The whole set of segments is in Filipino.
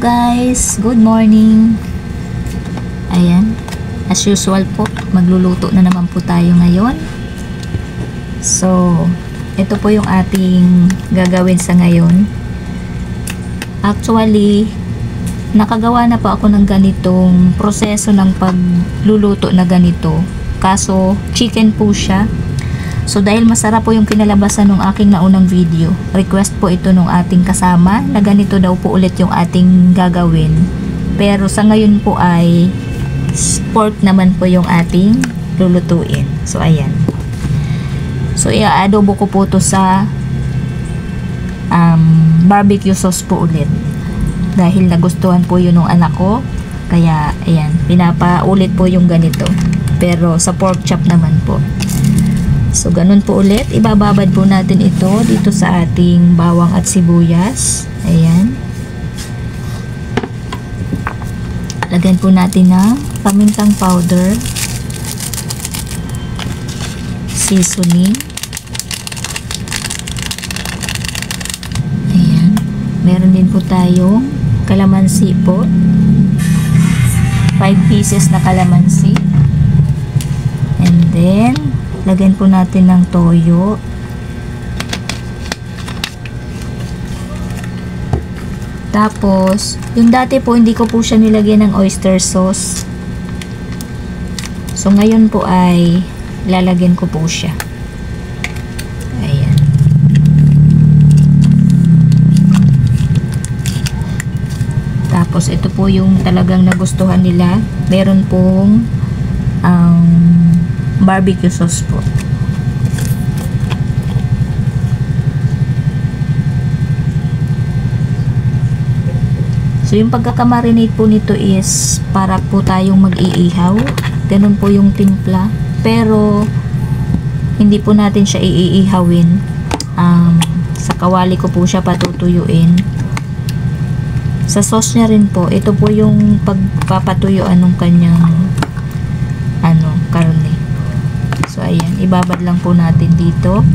guys, good morning. Ayan, as usual po, magluluto na naman po tayo ngayon. So, ito po yung ating gagawin sa ngayon. Actually, nakagawa na po ako ng ganitong proseso ng pagluluto na ganito. Kaso, chicken po siya. So, dahil masarap po yung kinalabasan ng aking naunang video, request po ito ng ating kasama na ganito daw po ulit yung ating gagawin. Pero sa ngayon po ay pork naman po yung ating lulutuin. So, ayan. So, i-adobo ko po to sa barbecue sauce po ulit. Dahil nagustuhan po yun ng anak ko. Kaya, ayan, pinapaulit po yung ganito. Pero sa pork chop naman po. So, ganun po ulit. Ibababad po natin ito dito sa ating bawang at sibuyas. Ayan. Lagyan po natin ng pamintang powder. Seasoning. Ayan. Meron din po tayong kalamansi po. 5 pieces na kalamansi. And then, lagyan po natin ng toyo. Tapos, yung dati po hindi ko po siya nilagyan ng oyster sauce. So, ngayon po ay lalagyan ko po siya. Ayan. Tapos, ito po yung talagang nagustuhan nila. Meron pong barbecue sauce po. So, yung pagkakamarinate po nito is para po tayong mag-iihaw. Ganun po yung timpla. Pero, hindi po natin siya iihawin. Sa kawali ko po siya patutuyuin. Sa sauce niya rin po, ito po yung pagpapatuyuan ng kanyang karne. So, ayan, ibabad lang po natin dito.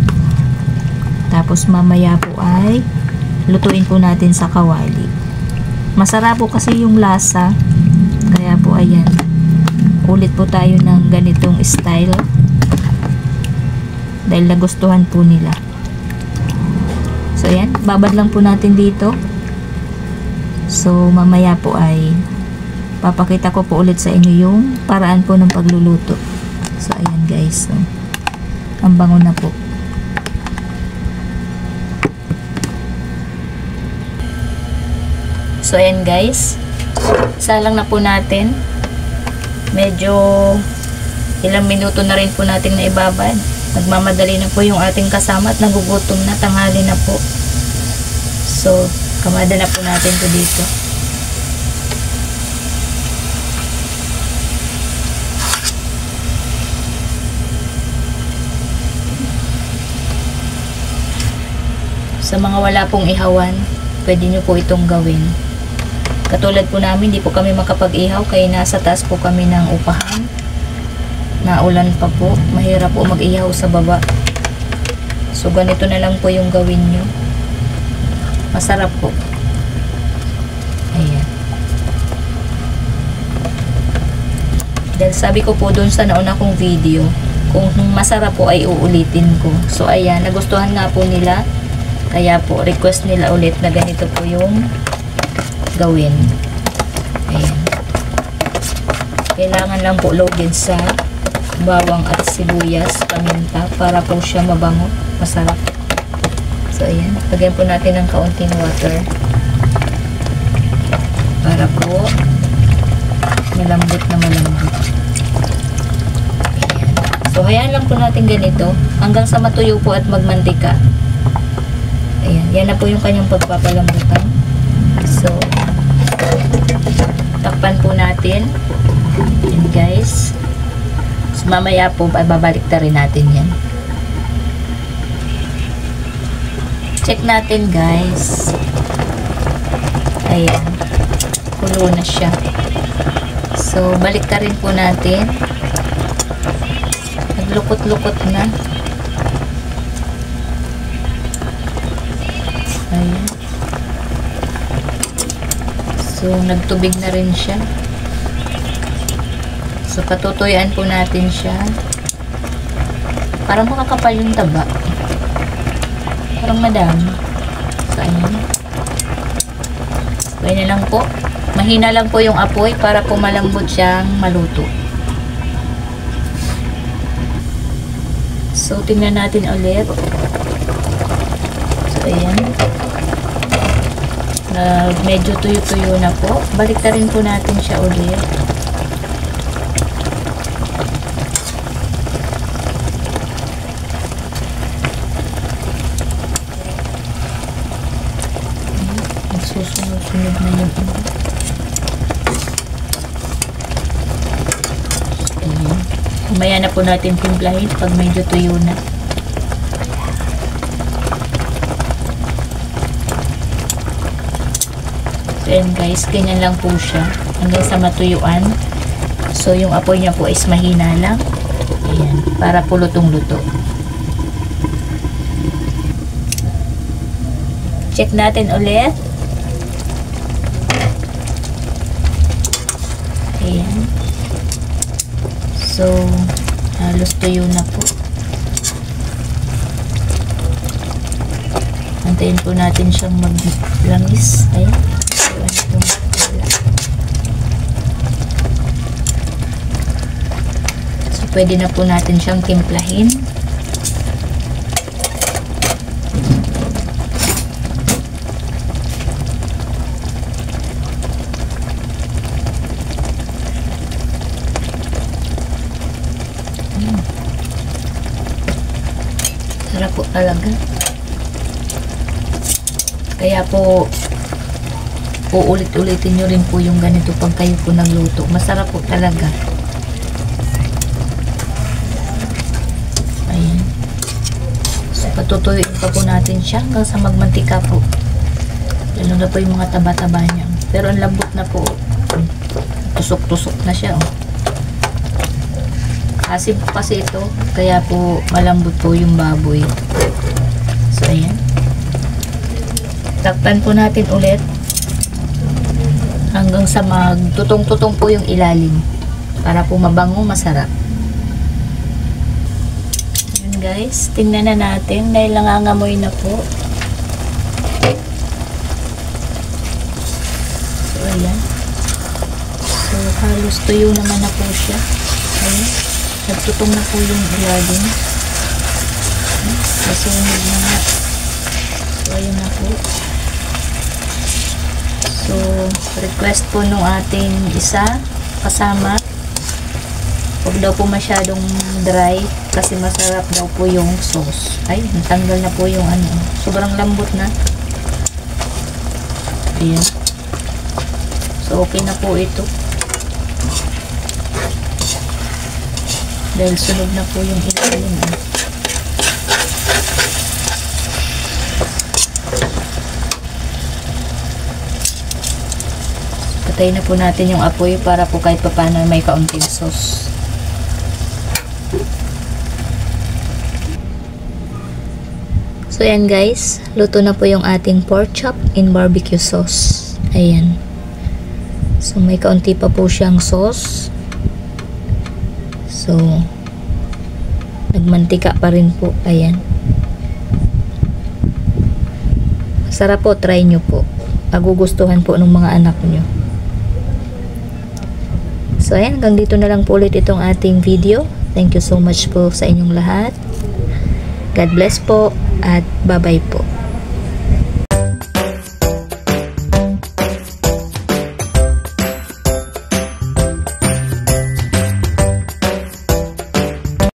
Tapos, mamaya po ay lutuin po natin sa kawali. Masarap po kasi yung lasa. Kaya po, ayan, ulit po tayo ng ganitong style. Dahil nagustuhan po nila. So, ayan, babad lang po natin dito. So, mamaya po ay papakita ko po ulit sa inyo yung paraan po ng pagluluto. So, ayan guys. So, ang bango na po. So, ayan guys. Salang na po natin. Medyo ilang minuto na rin po natin na ibabad. Nagmamadali na po yung ating kasama at nagugutom na. Tanghali na po. So, kamada na po natin to dito. Sa mga wala pong ihawan, pwede nyo po itong gawin. Katulad po namin, di po kami makapag-ihaw kaya nasa taas po kami ng upahan. Naulan pa po. Mahirap po mag-ihaw sa baba. So, ganito na lang po yung gawin nyo. Masarap po. Ayan. Dahil sabi ko po dun sa nauna kong video, kung masarap po ay uulitin ko. So, ayan. Nagustuhan nga po nila. Kaya po, request nila ulit na ganito po yung gawin. Ayan. Kailangan lang po loaded sa bawang at sibuyas, paminta, para po siya mabango, masarap. So, ayan. Lagyan po natin ng kaunting water. Para po malambot na malambot. Ayan. So, hayaan lang po natin ganito hanggang sa matuyo po at magmantika. Ayan, yan na po yung kanyang pagpapalambutan. So, takpan po natin. Ayan guys. So, mamaya po, babalik na rin natin yan. Check natin guys. Ayan. Kulo na siya. So, balik na rin po natin. Naglukot-lukot na. Ayan. So, So, nagtubig na rin siya. So, patutuyaan po natin siya. Parang makakapal yung taba. Parang madami. So, ayan. Pwede lang po. Mahina lang po yung apoy para po malambot siyang maluto. So, tingnan natin ulit. So, ayan. Medyo tuyo-tuyo na po. Balik na rin po natin siya ulit. Susunod-sunod na yung ano. Ayan. Mamaya na po natin timplahin pag medyo tuyo na. So, ayan guys, ganyan lang po siya hanggang sa matuyuan. So, yung apoy niya po is mahina lang. Ayan, para po lutong-luto. Check natin ulit. Ayan. So, halos tuyo na po. Antayin po natin siyang maglangis. Ayan. So, pwede na po natin siyang timplahin. Sarap po talaga. Kaya po uulit-ulitin nyo rin po yung ganito pag kayo po nagluto. Masarap po talaga. Ayan. So, patutuyuin pa po natin siya hanggang sa magmantika po. Lalo na po yung mga taba-taba niya. Pero ang lambot na po. Tusok-tusok na siya. Oh. Asin po kasi ito. Kaya po malambot po yung baboy. So, ayan. Takpan po natin ulit. Hanggang sa magtutong-tutong po yung ilalim. Para po mabango, masarap. Ayan guys. Tingnan na natin. Dahil nangangamoy na po. So, ayan. So, halos tuyo naman na po siya. Ayan. Nagtutong na po yung ilalim. Nasunog na nga. So, ayan na po. So, request po nung ating isa kasama. Huwag daw po masyadong dry kasi masarap daw po yung sauce. Ay, natanggal na po yung ano. Sobrang lambot na. Ayan. So, okay na po ito. Dahil sunog na po yung ilalim. Patayin na po natin yung apoy para po kahit paano may kaunting sauce. So yan guys, luto na po yung ating pork chop in barbecue sauce. Ayan. So may kaunti pa po siyang sauce. So, nagmantika pa rin po. Ayan. Masarap po. Try nyo po. Magugustuhan po ng mga anak nyo. So, ayan. Hanggang dito na lang po ulit itong ating video. Thank you so much po sa inyong lahat. God bless po. At bye-bye po.